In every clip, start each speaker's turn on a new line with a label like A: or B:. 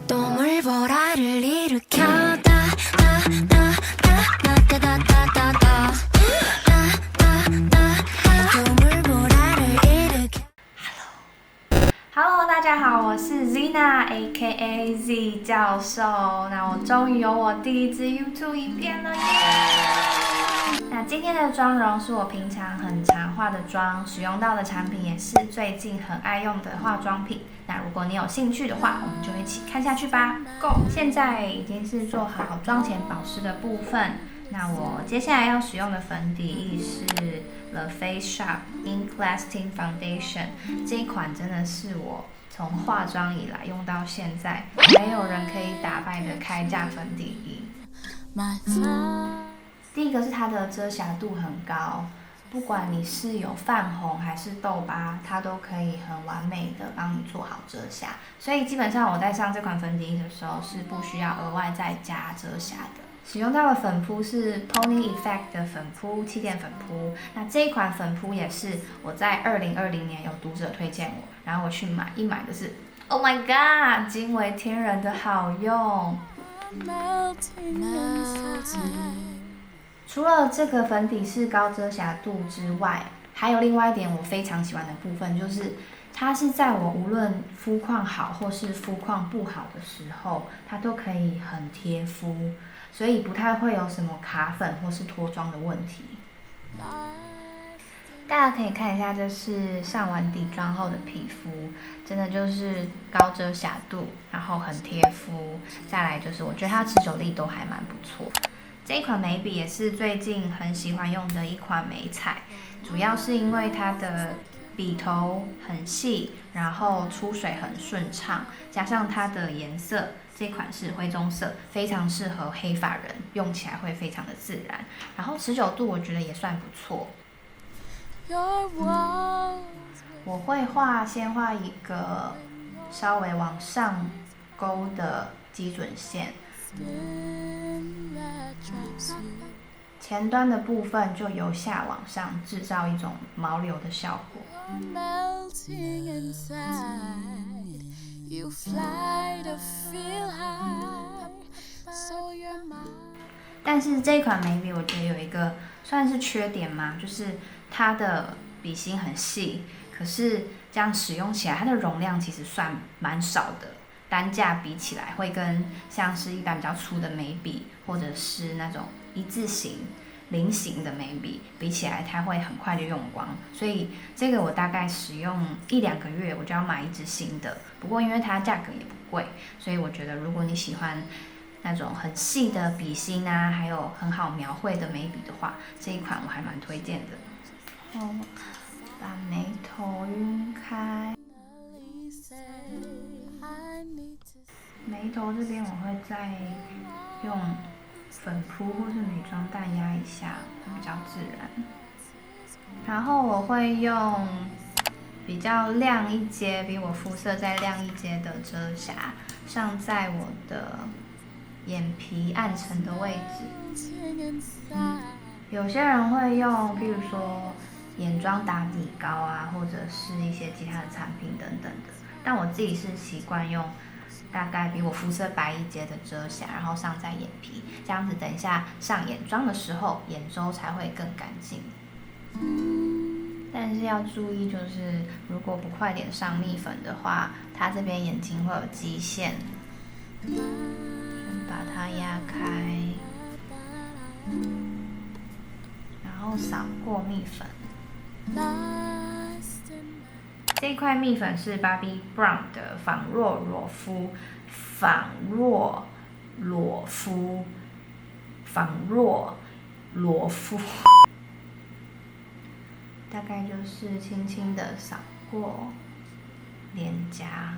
A: 또 물보라를 일으켜 다
B: Hello， 大家好，我是 Zina AKA Z 教授。那我终于有我第一支 YouTube 影片了耶！那今天的妆容是我平常很常化的妆，使用到的产品也是最近很爱用的化妆品。那如果你有兴趣的话，我们就一起看下去吧。Go！ 现在已经是做好妆前保湿的部分。那我接下来要使用的粉底液是 The Face Shop Ink Lasting Foundation， 这一款真的是我从化妆以来用到现在，没有人可以打败的开价粉底液。第一个是它的遮瑕度很高，不管你是有泛红还是痘疤，它都可以很完美的帮你做好遮瑕。所以基本上我在上这款粉底液的时候是不需要额外再加遮瑕的。使用到的粉扑是 Pony Effect 的粉扑，气垫粉扑。那这一款粉扑也是我在2020年有读者推荐我，然后我去买，一买就是 Oh my God， 惊为天人的好用。除了这个粉底是高遮瑕度之外，还有另外一点我非常喜欢的部分，就是它是在我无论肤况好或是肤况不好的时候，它都可以很贴肤，所以不太会有什么卡粉或是脱妆的问题。大家可以看一下，这是上完底妆后的皮肤，真的就是高遮瑕度，然后很贴肤。再来就是我觉得它持久力都还蛮不错。这一款眉笔也是最近很喜欢用的一款眉彩，主要是因为它的笔头很细，然后出水很顺畅，加上它的颜色，这款是灰棕色，非常适合黑发人，用起来会非常的自然。然后持久度我觉得也算不错。我会先画一个稍微往上勾的基准线，前端的部分就由下往上制造一种毛流的效果。但是这一款眉笔我觉得有一个算是缺点嘛，就是它的笔芯很细，可是这样使用起来它的容量其实算蛮少的，单价比起来会跟像是一般比较粗的眉笔或者是那种一字形菱形的眉笔比起来，它会很快就用光，所以这个我大概使用1-2个月我就要买一支新的。不过因为它价格也不贵，所以我觉得如果你喜欢那种很细的笔芯啊，还有很好描绘的眉笔的话，这一款我还蛮推荐的。把眉头晕开，眉头这边我会再用粉扑或是女装淡压一下，会比较自然。然后我会用比较亮一阶，比我肤色再亮一阶的遮瑕，上在我的眼皮暗沉的位置。有些人会用，譬如说眼妆打底膏啊，或者是一些其他的产品等等的。但我自己是习惯用大概比我肤色白一阶的遮瑕，然后上在眼皮，这样子等一下上眼妆的时候，眼周才会更干净。但是要注意，就是如果不快点上蜜粉的话，它这边眼睛会有基线。先把它压开，然后扫过蜜粉。这一块蜜粉是 Bobbi Brown 的仿若裸肤，大概就是轻轻的扫过脸颊，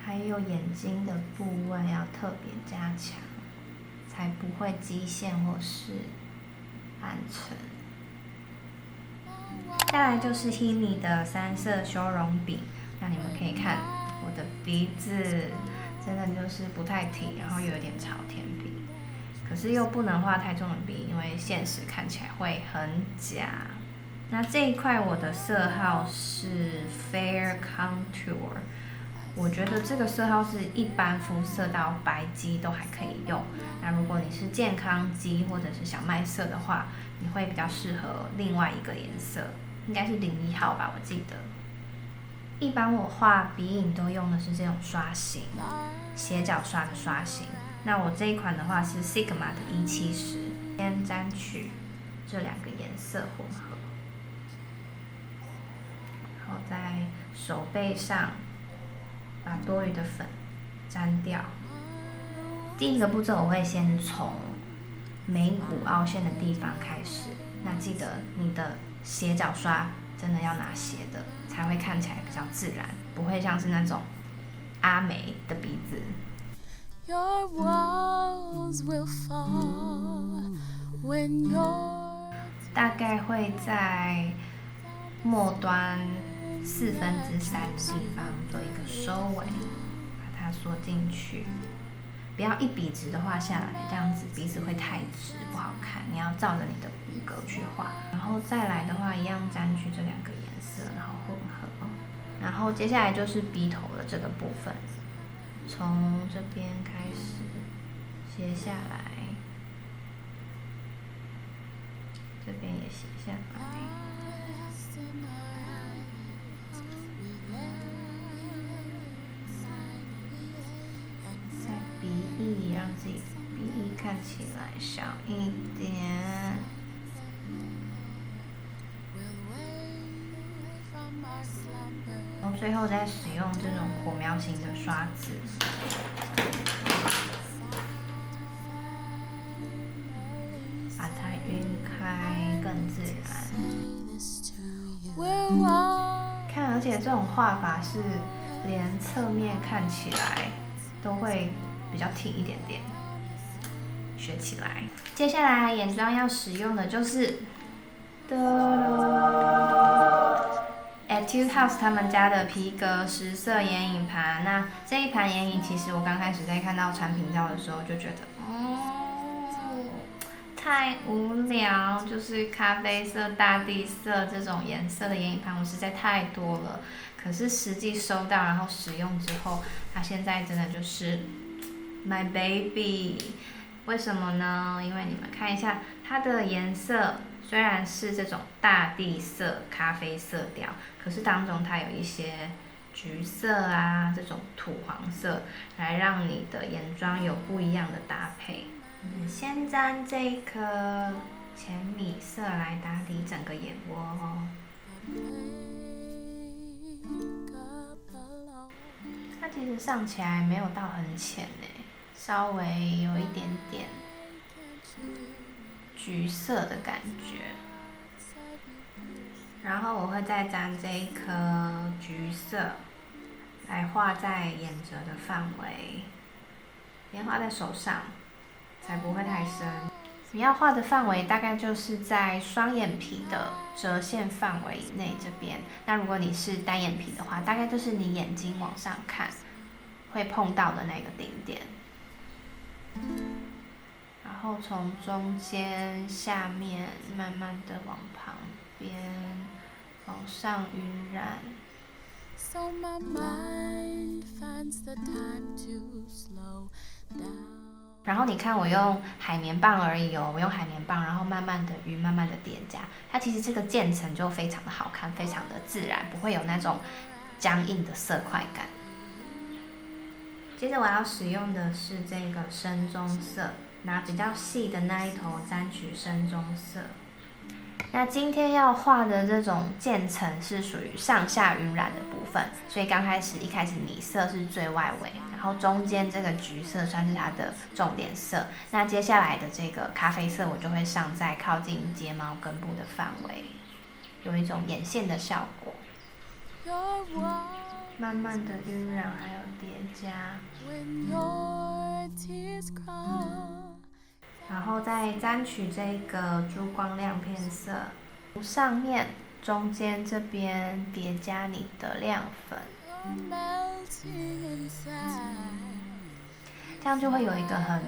B: 还有眼睛的部位要特别加强，才不会基线或是暗沉。再来就是 Himi 的3色修容笔，那你们可以看我的鼻子真的就是不太挺，然后又有点朝天鼻，可是又不能画太重的笔，因为现实看起来会很假。那这一块我的色号是 Fair Contour，我觉得这个色号是一般肤色到白肌都还可以用。那如果你是健康肌或者是小麦色的话，你会比较适合另外一个颜色，应该是01号吧，我记得。一般我画鼻影都用的是这种刷型，斜角刷的刷型。那我这一款的话是 Sigma 的170，先沾取这2个颜色混合，然后在手背上把多余的粉沾掉。第一个步骤我会先从眉骨凹陷的地方开始，那记得你的斜角刷真的要拿斜的，才会看起来比较自然，不会像是那种阿美的鼻子。Your walls will fall when you're 大概会在末端3/4的地方做一个收尾，把它缩进去。不要一笔直的画下来，这样子鼻子会太直，不好看。你要照着你的骨骼去画。然后再来的话，一样沾取这2个颜色，然后混合。然后接下来就是鼻头的这个部分，从这边开始斜下来，这边也斜下来。鼻翼让自己鼻翼看起来小一点，然后最后再使用这种火苗型的刷子，把它晕开更自然。看，而且这种画法是连侧面看起来都会比较挺一点点，学起来。接下来眼妆要使用的就是Etude House 他们家的皮革10色眼影盘。那这一盘眼影，其实我刚开始在看到产品照的时候就觉得，太无聊，就是咖啡色、大地色这种颜色的眼影盘，我实在太多了。可是实际收到然后使用之后，它现在真的就是My baby， 为什么呢？因为你们看一下它的颜色，虽然是这种大地色、咖啡色调，可是当中它有一些橘色啊，这种土黄色，来让你的眼妆有不一样的搭配。先沾这一颗浅米色来打底整个眼窝哦。它其实上起来没有到很浅诶，稍微有一点点橘色的感觉。然后我会再沾这一颗橘色来画在眼褶的范围，先画在手上，才不会太深。你要画的范围大概就是在双眼皮的折线范围以内这边。那如果你是单眼皮的话，大概就是你眼睛往上看会碰到的那个顶点。然后从中间、下面慢慢的往旁边、往上晕染。So my mind finds the time to slow down. 然后你看我用海绵棒而已哦，我用海绵棒，然后慢慢的晕，慢慢的叠加，它其实这个渐层就非常的好看，非常的自然，不会有那种僵硬的色块感。接着我要使用的是这个深棕色，拿比较细的那一头沾取深棕色。那今天要画的这种渐层是属于上下晕染的部分，所以一开始米色是最外围，然后中间这个橘色算是它的重点色。那接下来的这个咖啡色我就会上在靠近睫毛根部的范围，有一种眼线的效果。慢慢的晕染还有叠加。然后再沾取这个珠光亮片色，上面、中间这边叠加你的亮粉，这样就会有一个很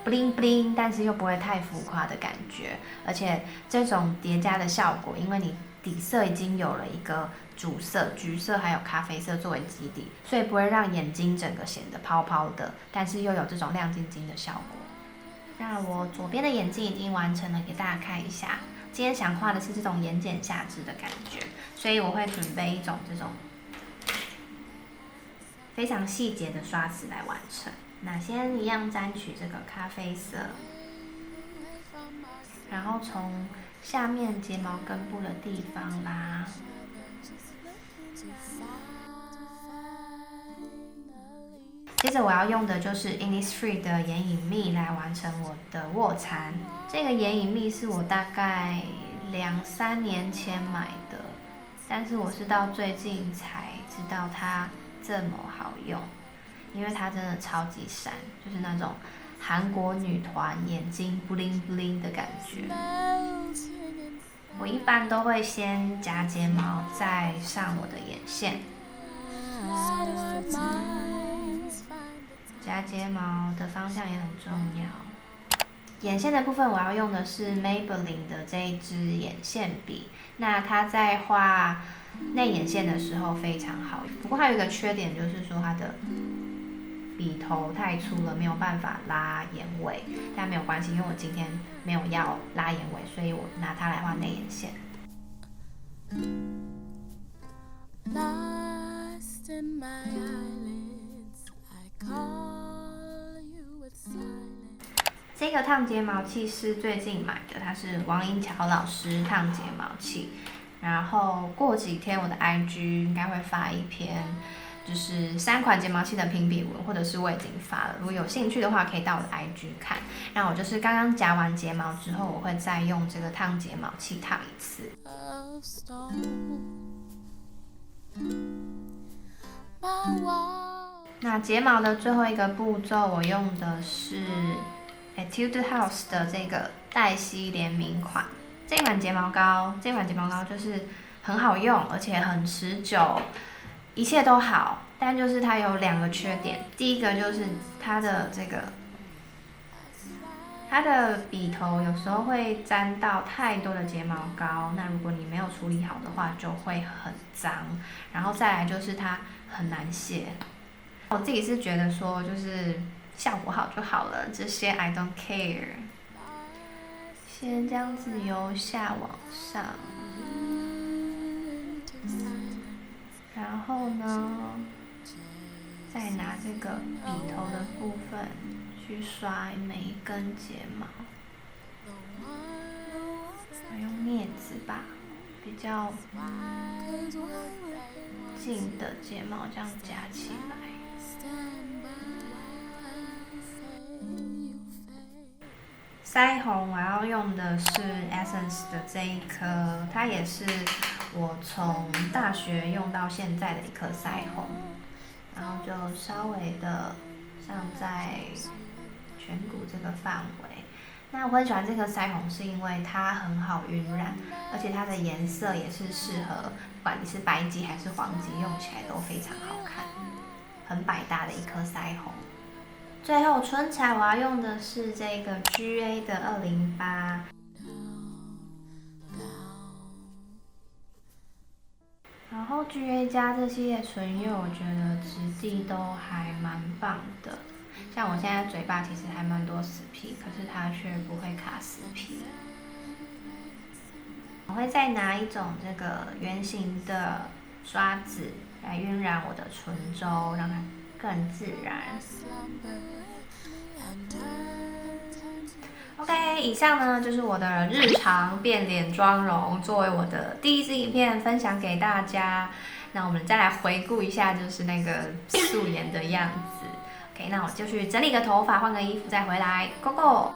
B: bling bling， 但是又不会太浮夸的感觉。而且这种叠加的效果，因为你底色已经有了一个主色，橘色还有咖啡色作为基底，所以不会让眼睛整个显得泡泡的，但是又有这种亮晶晶的效果。那我左边的眼睛已经完成了，给大家看一下。今天想画的是这种眼睑下至的感觉，所以我会准备一种这种非常细节的刷子来完成。那先一样沾取这个咖啡色，然后从下面睫毛根部的地方拉，接着我要用的就是 Innisfree 的眼影蜜来完成我的卧蚕。这个眼影蜜是我大概2-3年前买的，但是我是到最近才知道它这么好用，因为它真的超级闪，就是那种韩国女团眼睛 bling bling 的感觉。我一般都会先夹睫毛，再上我的眼线。夹睫毛的方向也很重要。眼线的部分我要用的是 Maybelline 的这一支眼线笔，那它在画内眼线的时候非常好，不过它有一个缺点，就是说它的笔头太粗了，没有办法拉眼尾，但没有关系，因为我今天没有要拉眼尾，所以我拿它来画内眼线。这个烫睫毛器是最近买的，它是王林乔老师烫睫毛器。然后过几天我的 IG 应该会发一篇，就是3款睫毛器的评比文，或者是我已经发了。如果有兴趣的话，可以到我的 IG 看。那我就是刚刚夹完睫毛之后，我会再用这个烫睫毛器烫一次。那睫毛的最后一个步骤，我用的是 Etude House 的这个黛西联名款。这款睫毛膏就是很好用，而且很持久，一切都好。但就是它有2个缺点，第一个就是它的笔头有时候会沾到太多的睫毛膏，那如果你没有处理好的话，就会很脏。然后再来就是它很难卸。我自己是觉得说，就是效果好就好了，这些 I don't care。先这样子由下往上，然后呢，再拿这个笔头的部分去刷每一根睫毛，用镊子把比较近的睫毛这样夹起来。腮红我要用的是 Essence 的这一颗，它也是我从大学用到现在的一颗腮红，然后就稍微的上在颧骨这个范围。那我很喜欢这颗腮红，是因为它很好晕染，而且它的颜色也是适合，不管你是白肌还是黄肌，用起来都非常好看，很百搭的一颗腮红。最后唇彩我要用的是这个 GA 的208，然后 GA 加这系列唇釉，我觉得质地都还蛮棒的。像我现在嘴巴其实还蛮多死皮，可是它却不会卡死皮。我会再拿一种这个圆形的刷子来晕染我的唇周，让它更自然。OK， 以上呢就是我的日常变脸妆容，作为我的第一支影片分享给大家。那我们再来回顾一下，就是那个素颜的样子。OK， 那我就去整理个头发，换个衣服再回来 ，Go Go！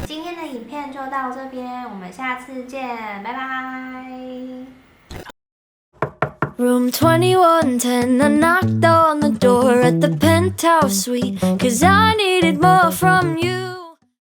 B: 今天的影片就到这边，我们下次见，拜拜。
A: Room 2110, I knocked on the door at the penthouse suite, 'cause I needed more from you.